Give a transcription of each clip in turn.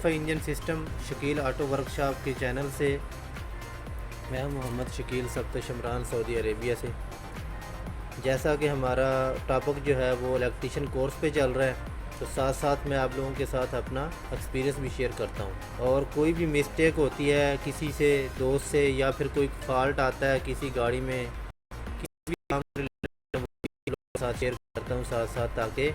Wifi engine system Shakeel auto workshop के channel से मैं मोहम्मद शकील सब्त शमरान सऊदी अरेबिया से। जैसा कि हमारा टॉपिक जो है वो इलेक्ट्रीशियन कोर्स पे चल रहा है, तो साथ साथ मैं आप लोगों के साथ अपना एक्सपीरियंस भी शेयर करता हूँ। और कोई भी मिस्टेक होती है किसी से, दोस्त से, या फिर कोई फॉल्ट आता है किसी गाड़ी में, किसी भी काम से रिलेटेड लोगों के साथ शेयर करता हूँ साथ साथ, ताकि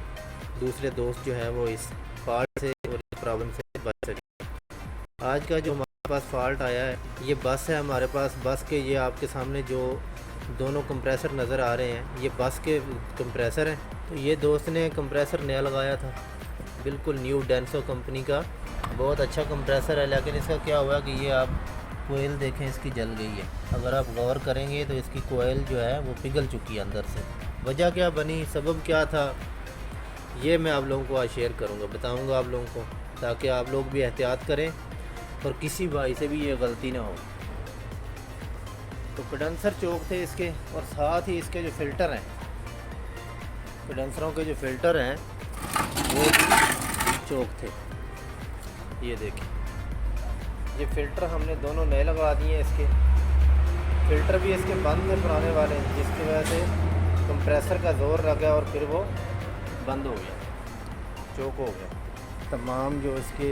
दूसरे दोस्त जो है वो इस फॉल्ट से और इस प्रॉब्लम से बच सकें। आज का जो हमारे पास फॉल्ट आया है, ये बस है हमारे पास। बस के ये आपके सामने जो दोनों कंप्रेसर नज़र आ रहे हैं, ये बस के कंप्रेसर हैं। तो ये दोस्त ने कंप्रेसर नया लगाया था, बिल्कुल न्यू, डेंसो कंपनी का, बहुत अच्छा कंप्रेसर है। लेकिन इसका क्या हुआ कि ये आप कोयल देखें, इसकी जल गई है। अगर आप गौर करेंगे तो इसकी कोयल जो है वो पिघल चुकी है अंदर से। वजह क्या बनी, सबब क्या था, ये मैं आप लोगों को आज शेयर करूँगा, बताऊँगा आप लोगों को, ताकि आप लोग भी एहतियात करें और किसी भाई से भी ये गलती ना हो। तो कंडेंसर चौक थे इसके, और साथ ही इसके जो फ़िल्टर हैं, कंडेंसरों के जो फ़िल्टर हैं वो भी चौक थे। ये देखें, ये फ़िल्टर हमने दोनों नए लगा दिए। इसके फ़िल्टर भी इसके बंद थे पुराने वाले, जिसकी वजह से कंप्रेसर का ज़ोर लगा और फिर वो बंद हो गया, चौक हो गया। तमाम जो इसके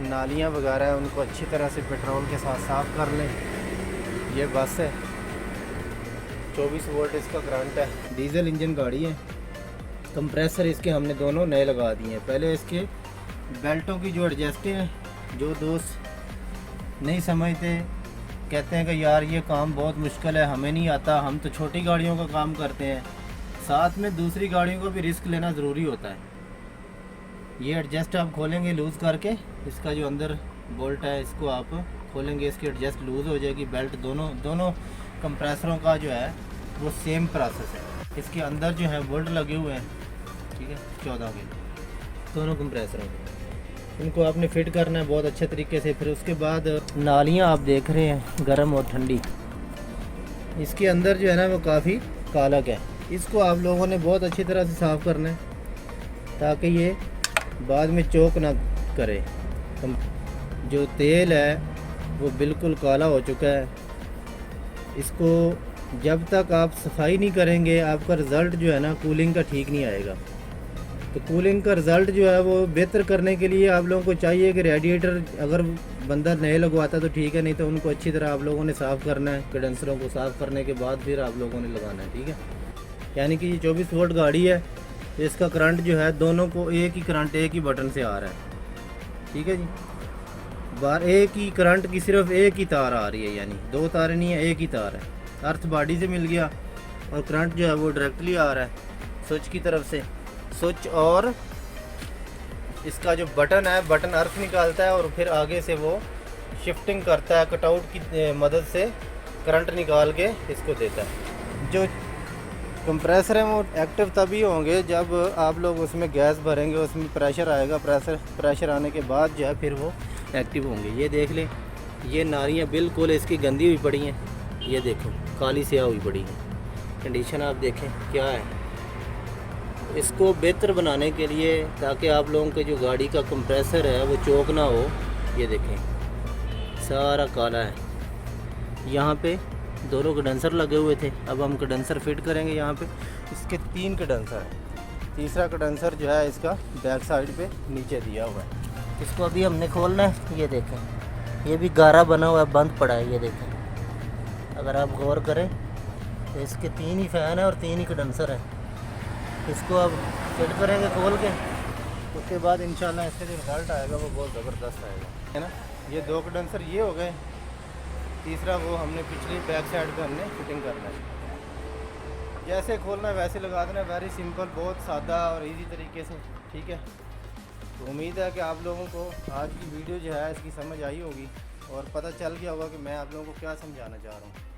नालियाँ वगैरह हैं उनको अच्छी तरह से पेट्रोल के साथ साफ़ कर लें। ये बस है, 24 वोल्ट इसका करंट है, डीजल इंजन गाड़ी है। कंप्रेसर इसके हमने दोनों नए लगा दिए हैं। पहले इसके बेल्टों की जो एडजस्टें हैं, जो दोस्त नहीं समझते, कहते हैं कि यार ये काम बहुत मुश्किल है, हमें नहीं आता, हम तो छोटी गाड़ियों का काम करते हैं, साथ में दूसरी गाड़ियों का भी रिस्क लेना ज़रूरी होता है। ये एडजस्ट आप खोलेंगे लूज़ करके, इसका जो अंदर बोल्ट है इसको आप खोलेंगे, इसकी एडजस्ट लूज़ हो जाएगी। बेल्ट दोनों कंप्रेसरों का जो है वो सेम प्रोसेस है। इसके अंदर जो है बोल्ट लगे हुए हैं, ठीक है, 14 के दोनों कंप्रेसरों के। इनको आपने फिट करना है बहुत अच्छे तरीके से। फिर उसके बाद नालियाँ आप देख रहे हैं गर्म और ठंडी, इसके अंदर जो है ना वो काफ़ी कालक है। इसको आप लोगों ने बहुत अच्छी तरह से साफ़ करना है, ताकि ये बाद में चौक ना करे। जो तेल है वो बिल्कुल काला हो चुका है। इसको जब तक आप सफाई नहीं करेंगे, आपका रिज़ल्ट जो है ना कूलिंग का ठीक नहीं आएगा। तो कूलिंग का रिज़ल्ट जो है वो बेहतर करने के लिए आप लोगों को चाहिए कि रेडिएटर अगर बंदा नए लगवाता तो ठीक है, नहीं तो उनको अच्छी तरह आप लोगों ने साफ़ करना है। कंडेंसरों को साफ़ करने के बाद फिर आप लोगों ने लगाना है, ठीक है। यानी कि ये 24 वोल्ट गाड़ी है, तो इसका करंट जो है दोनों को एक ही करंट, एक ही बटन से आ रहा है, ठीक है जी। बार एक ही करंट की सिर्फ एक ही तार आ रही है, यानी दो तारें नहीं है, एक ही तार है। अर्थ बॉडी से मिल गया और करंट जो है वो डायरेक्टली आ रहा है स्विच की तरफ से। स्विच और इसका जो बटन है, बटन अर्थ निकालता है और फिर आगे से वो शिफ्टिंग करता है, कटआउट की मदद से करंट निकाल के इसको देता है। जो कंप्रेसर हैं वो एक्टिव तभी होंगे जब आप लोग उसमें गैस भरेंगे, उसमें प्रेशर आएगा, प्रेशर आने के बाद जो है फिर वो एक्टिव होंगे। ये देख लें, ये नालियाँ बिल्कुल इसकी गंदी हुई पड़ी हैं, ये देखो काली स्याह हुई पड़ी है। कंडीशन आप देखें क्या है। इसको बेहतर बनाने के लिए, ताकि आप लोगों के जो गाड़ी का कंप्रेसर है वो चौक ना हो, ये देखें सारा काला है। यहाँ पे दोनों कंडेंसर लगे हुए थे, अब हम कंडेंसर फिट करेंगे। यहाँ पे इसके 3 कंडेंसर हैं, तीसरा कंडेंसर जो है इसका बैक साइड पे नीचे दिया हुआ है। इसको अभी हमने खोलना है। ये देखें, ये भी गारा बना हुआ है, बंद पड़ा है, ये देखें। अगर आप गौर करें तो इसके 3 ही फ़ैन है और 3 ही कंडेंसर है। इसको अब फिट करेंगे खोल के, उसके बाद इंशाल्लाह इसका जो रिज़ल्ट आएगा वो बहुत ज़बरदस्त आएगा, है ना। ये 2 कंडेंसर ये हो गए, तीसरा वो हमने पिछली बैक साइड पे हमने फिटिंग करना है। जैसे खोलना वैसे लगा देना, वेरी सिंपल, बहुत सादा और इजी तरीके से, ठीक है। तो उम्मीद है कि आप लोगों को आज की वीडियो जो है इसकी समझ आई होगी और पता चल गया होगा कि मैं आप लोगों को क्या समझाना चाह रहा हूँ।